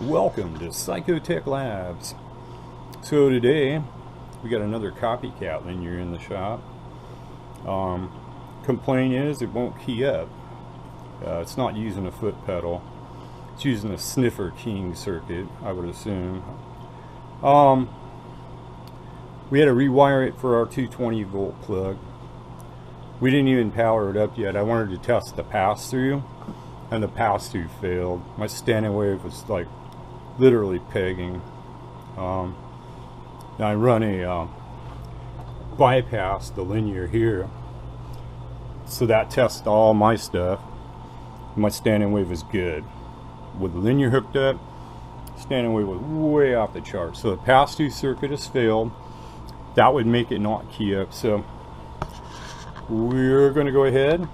Welcome to Psychotech Labs. So today we got another Kopy Kat linear in the shop. Complaint is it won't key up. It's not using a foot pedal. It's using a sniffer keying circuit, I would assume. We had to rewire it for our 220 volt plug. We didn't even power it up yet. I wanted to test the pass-through, and the pass-through failed. My standing wave was like literally pegging. Now I run a bypass, the linear here, so that tests all my stuff. My standing wave is good. With the linear hooked up, standing wave was way off the chart. So the pass-through circuit has failed. That would make it not key up. So we're going to go ahead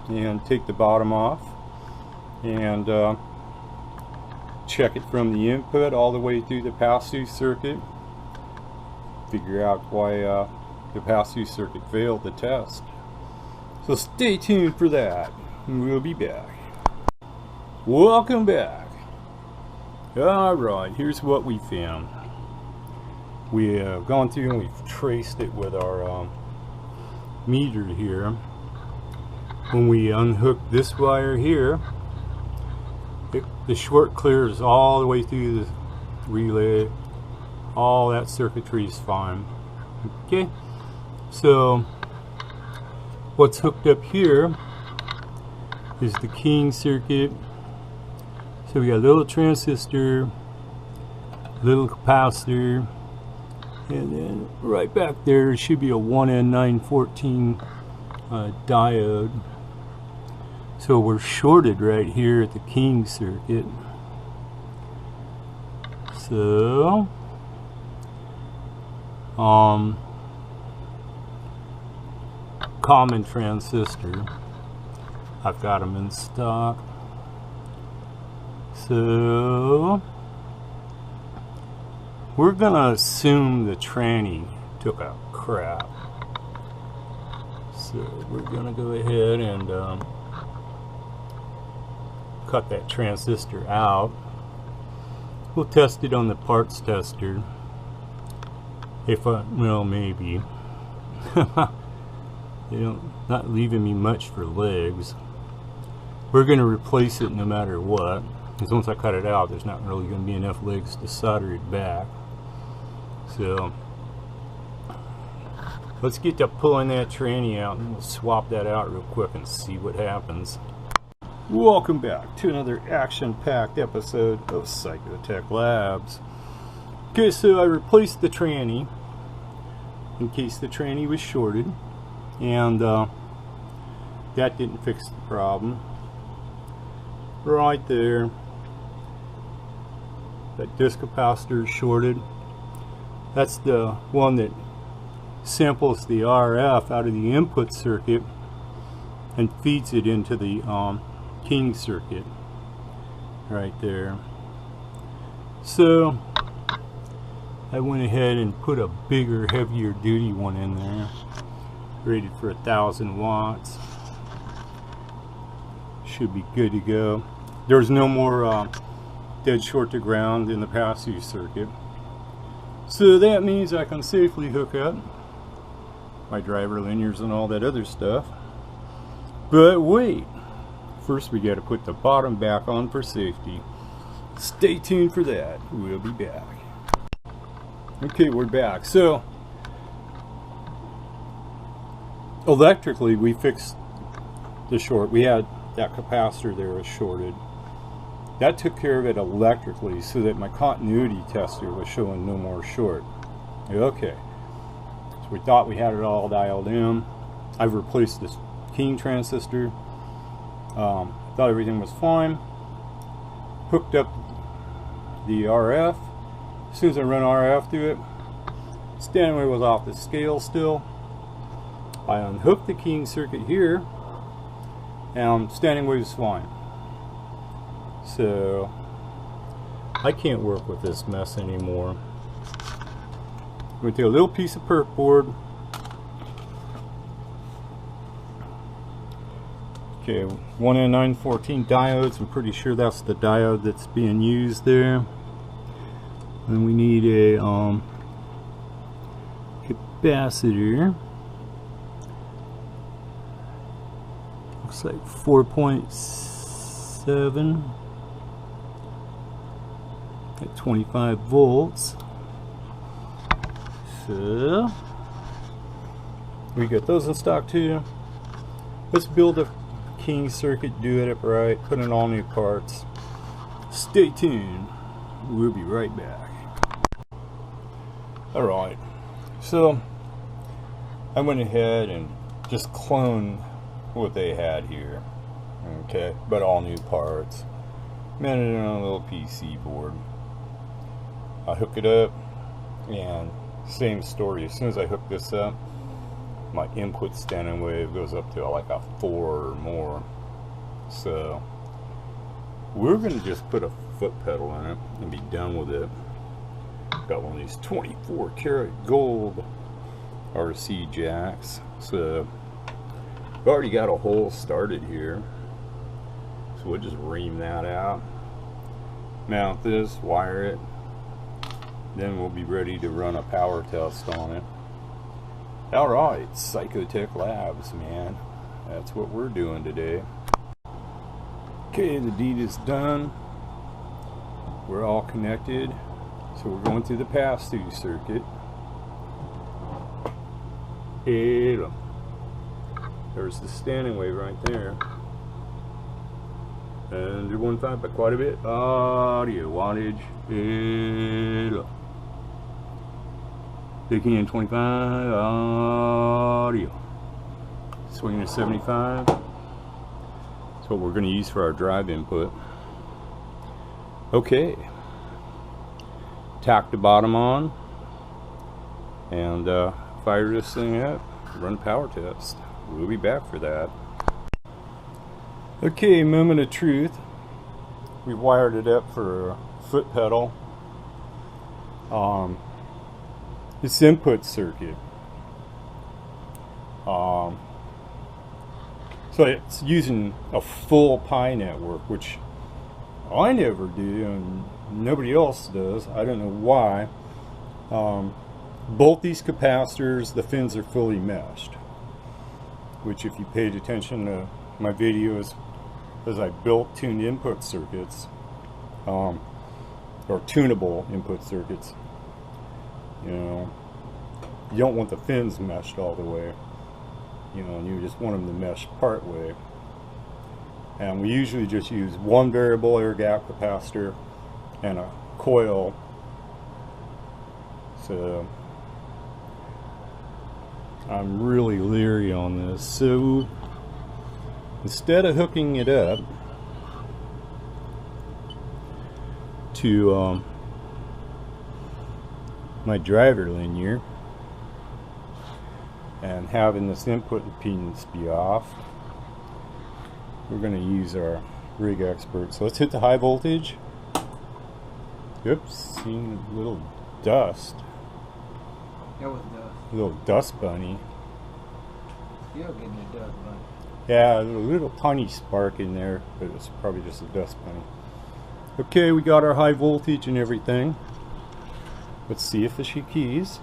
and take the bottom off and check it from the input all the way through the pass-through circuit. Figure out why the pass-through circuit failed the test. So stay tuned for that. We'll be back. Welcome back. Alright, here's what we found. We have gone through and we've traced it with our meter here. When we unhook this wire here, the short clears all the way through the relay. All that circuitry is fine. Okay, so what's hooked up here is the keying circuit. So we got a little transistor, little capacitor, and then right back there should be a 1N914 diode. So we're shorted right here at the keying circuit. So common transistor, I've got them in stock. So we're gonna assume the tranny took a crap. So we're gonna go ahead and cut that transistor out. We'll test it on the parts tester. Well, maybe. Not leaving me much for legs. We're going to replace it no matter what, because once I cut it out, there's not really going to be enough legs to solder it back. So let's get to pulling that tranny out, and we'll swap that out real quick and see what happens. Welcome back to another action-packed episode of Psychotech Labs. Okay, so I replaced the tranny in case the tranny was shorted, and that didn't fix the problem. Right there, that disc capacitor is shorted. That's the one that samples the RF out of the input circuit and feeds it into the keying circuit right there. So I went ahead and put a bigger, heavier duty one in there, rated for 1,000 watts. Should be good to go. There's no more dead short to ground in the pass-through circuit. So that means I can safely hook up my driver linears and all that other stuff. But wait, first we got to put the bottom back on for safety. Stay tuned for that. We'll be back. Okay, we're back. So electrically we fixed the short. We had that capacitor there was shorted. That took care of it electrically, so that my continuity tester was showing no more short. Okay, so we thought we had it all dialed in. I've replaced this keying transistor. Thought everything was fine. Hooked up the RF. As soon as I run RF through it, standing wave was off the scale still. I unhooked the keying circuit here, and standing wave is fine. So I can't work with this mess anymore. I'm going to take a little piece of perk board. Okay, 1N914 diodes. I'm pretty sure that's the diode that's being used there. And we need a capacitor. Looks like 4.7 at 25 volts. So we got those in stock too. Let's build a King circuit, do it upright, put in all new parts. Stay tuned. We'll be right back. Alright, so I went ahead and just cloned what they had here. Okay, but all new parts. Mounted it on a little PC board. I hook it up, and same story. As soon as I hook this up, my input standing wave goes up to like a 4 or more. So we're gonna just put a foot pedal in it and be done with it. Got one of these 24 karat gold RC jacks. So I've already got a hole started here. So we'll just ream that out, mount this, wire it, then we'll be ready to run a power test on it. Alright, Psychotech Labs, man. That's what we're doing today. Okay, the deed is done. We're all connected. So we're going through the pass-through circuit. Hey, look. There's the standing wave right there. And 1.5 by quite a bit. Audio wattage. Hey, look. 15 and 25. Audio. Swinging to 75. That's what we're going to use for our drive input. Okay. Tack the bottom on. And fire this thing up. Run a power test. We'll be back for that. Okay, moment of truth. We wired it up for a foot pedal. This input circuit. So it's using a full pi network, which I never do and nobody else does. I don't know why. Both these capacitors, the fins are fully meshed, which if you paid attention to my videos as I built tuned input circuits, or tunable input circuits, you know, you don't want the fins meshed all the way, you know, and you just want them to mesh part way. And we usually just use one variable air gap capacitor and a coil. So I'm really leery on this. So instead of hooking it up to my driver linear and having this input impedance be off, we're going to use our rig expert. So let's hit the high voltage. Oops, seen a little dust. That was dust. A little dust bunny. Still getting the dust bunny. Yeah, a little tiny spark in there, but it's probably just a dust bunny. Okay, we got our high voltage and everything. Let's see if she keys.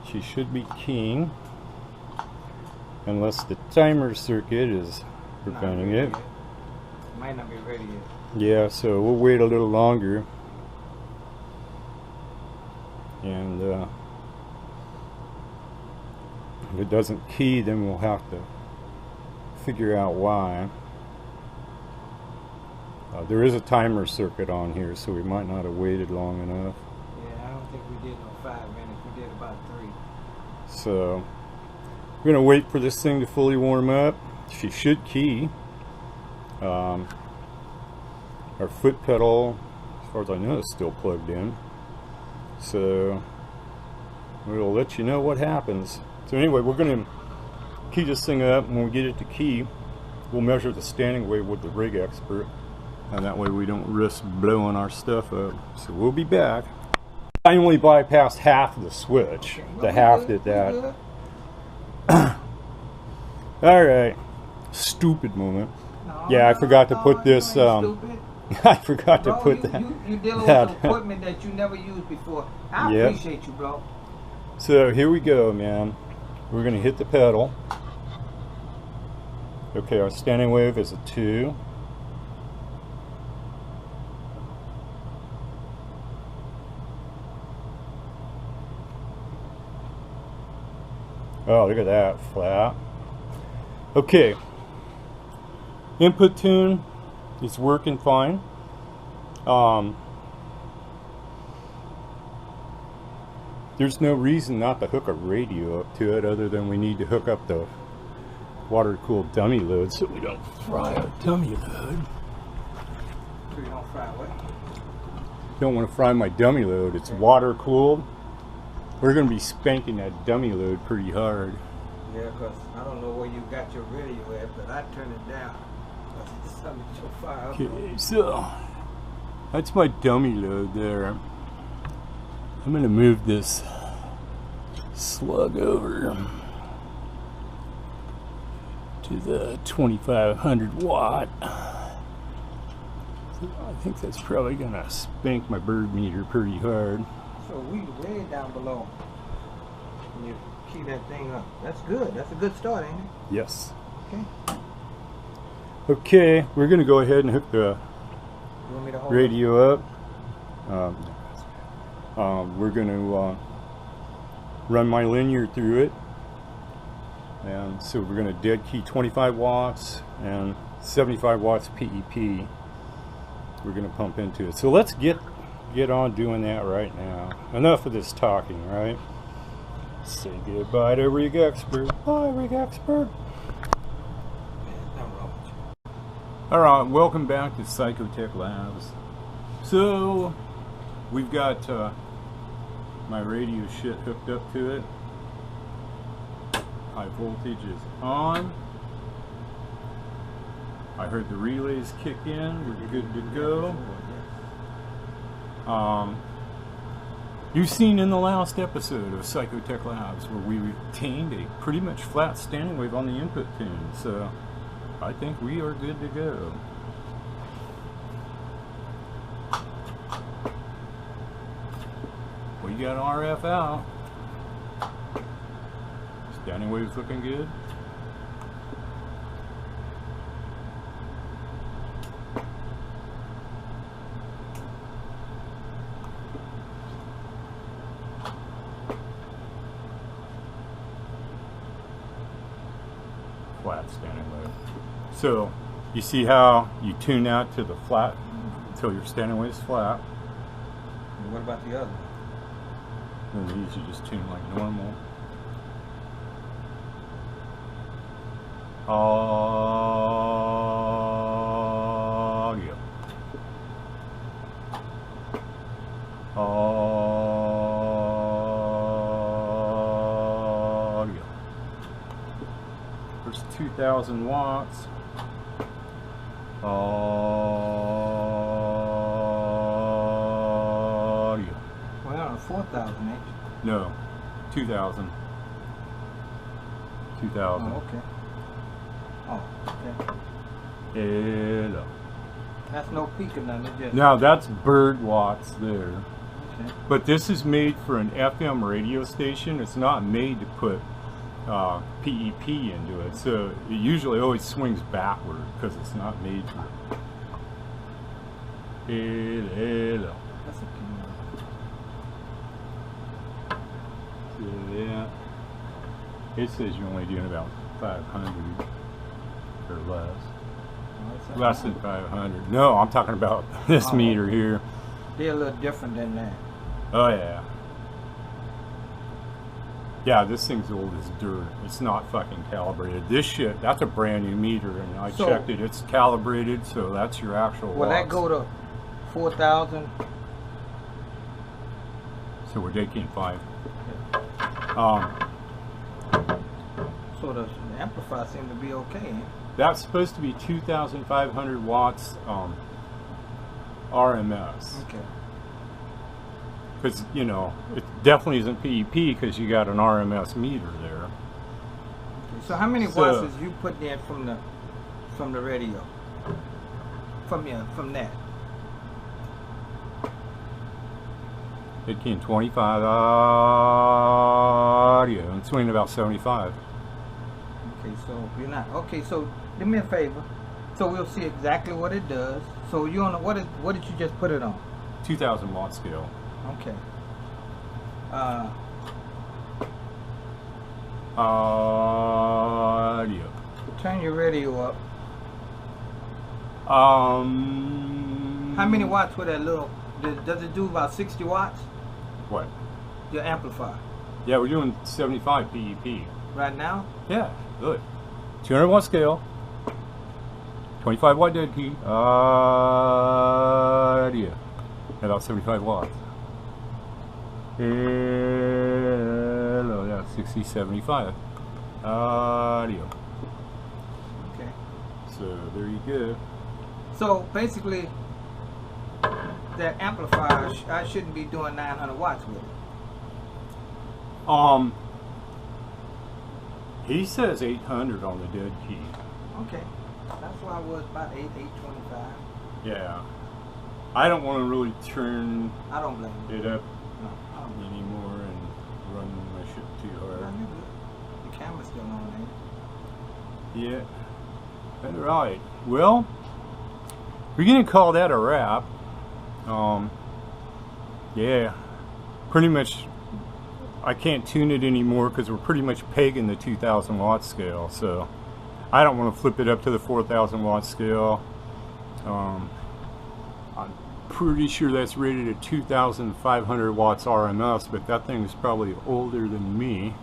She should be keying, unless the timer circuit is preventing it. Might not be ready yet. Yeah, so we'll wait a little longer. And if it doesn't key, then we'll have to figure out why. There is a timer circuit on here, so we might not have waited long enough. Yeah, I don't think we did no 5 minutes. We did about 3. So we're gonna wait for this thing to fully warm up. She should key. Our foot pedal, as far as I know, is still plugged in. So we'll let you know what happens. So anyway, we're gonna key this thing up, and when we get it to key, we'll measure the standing wave with the rig expert, and that way we don't risk blowing our stuff up. So we'll be back. I only bypassed half of the switch. The half did that. Alright. Stupid moment. No, Yeah, I forgot to put this I forgot to Bro, put that. you dealing that. with some equipment that you never used before. I Yep. appreciate you, bro. So here we go, man. We're gonna hit the pedal. Okay, our standing wave is a 2. Oh, look at that, flat. Okay. Input tune is working fine. There's no reason not to hook a radio up to it other than we need to hook up the water-cooled dummy load so we don't fry our dummy load. So you don't fry what? Don't want to fry my dummy load. It's water-cooled. We're going to be spanking that dummy load pretty hard. Yeah, because I don't know where you got your radio at, but I turned it down. Something you'll fire up. Okay, so that's my dummy load there. I'm going to move this slug over to the 2500 watt. So I think that's probably going to spank my bird meter pretty hard. So we way down below. And you key that thing up. That's good. That's a good start, ain't it? Yes. Okay. Okay, we're going to go ahead and hook the You want me to hold radio up. We're going to run my linear through it. And so we're going to dead key 25 watts and 75 watts PEP. We're going to pump into it. So let's get on doing that right now. Enough of this talking, right? Say goodbye to Rig Expert. Bye, Rig Expert. Alright, welcome back to Psychotech Labs. So, we've got my radio shit hooked up to it. High voltage is on. I heard the relays kick in. We're good to go. You've seen in the last episode of Psychotech Labs where we retained a pretty much flat standing wave on the input tune. So, I think we are good to go. We got RF out. Standing wave's looking good. Flat standing wave. So, you see how you tune out to the flat until your standing wave is flat. And what about the other one? And these you just tune like normal. Audio. Audio. There's 2,000 watts. Audio. Well, 4,000, ain't you? No, 2,000. 2,000. Oh, okay. Oh, okay. Hello. That's no peak or nothing. It's just Now that's bird watts there. okay. But this is made for an FM radio station. It's not made to put PEP into it. So it usually always swings backward because it's not made for it. Hello. That's a So yeah. It says you're only doing about 500 or less. Less than 500. No, I'm talking about this meter here. They're a little different than that. Oh yeah. Yeah, this thing's old as dirt. It's not fucking calibrated. This shit, that's a brand new meter, and I checked it. It's calibrated, so that's your actual Will that watts. go to 4,000? So we're taking 5. So the amplifier seemed to be okay. Ain't it? That's supposed to be 2,500 watts RMS. Okay. Because, you know, it definitely isn't PEP because you got an RMS meter there. So how many watts is you put in from the radio? From that? It came 25 audio. I'm swinging about 75. Okay, so you're not. Okay, so do me a favor. So we'll see exactly what it does. So you on what did you just put it on? 2,000 watt scale. Okay. Audio. Turn your radio up. How How many watts with that little? Does it do about 60 watts? What? Your amplifier. Yeah, we're doing 75 PEP. Right now? Yeah, good. 200 watt scale. 25 watt dead key. Audio. About 75 watts. Hello, yeah, 60, 75. Audio. Okay. So there you go. So basically, that amplifier, I shouldn't be doing 900 watts with it. He says 800 on the dead key. Okay. That's why I was about 825. Yeah. I don't want to really turn I don't blame you. it up No, I don't blame anymore and run my shit too you. hard. No, you're good. The camera's still on, ain't Yeah. All right. Well, we're gonna call that a wrap. Yeah. Pretty much. I can't tune it anymore because we're pretty much pegging the 2,000 watt scale. So I don't want to flip it up to the 4,000 watt scale. I'm pretty sure that's rated at 2,500 watts RMS, but that thing is probably older than me,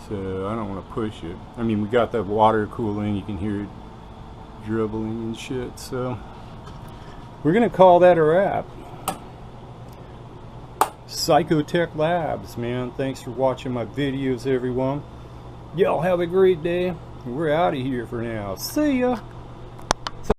so I don't want to push it. I mean, we got the water cooling, you can hear it dribbling and shit, so we're gonna call that a wrap. Psychotech Labs, man. Thanks for watching my videos, everyone. Y'all have a great day. We're out of here for now. See ya.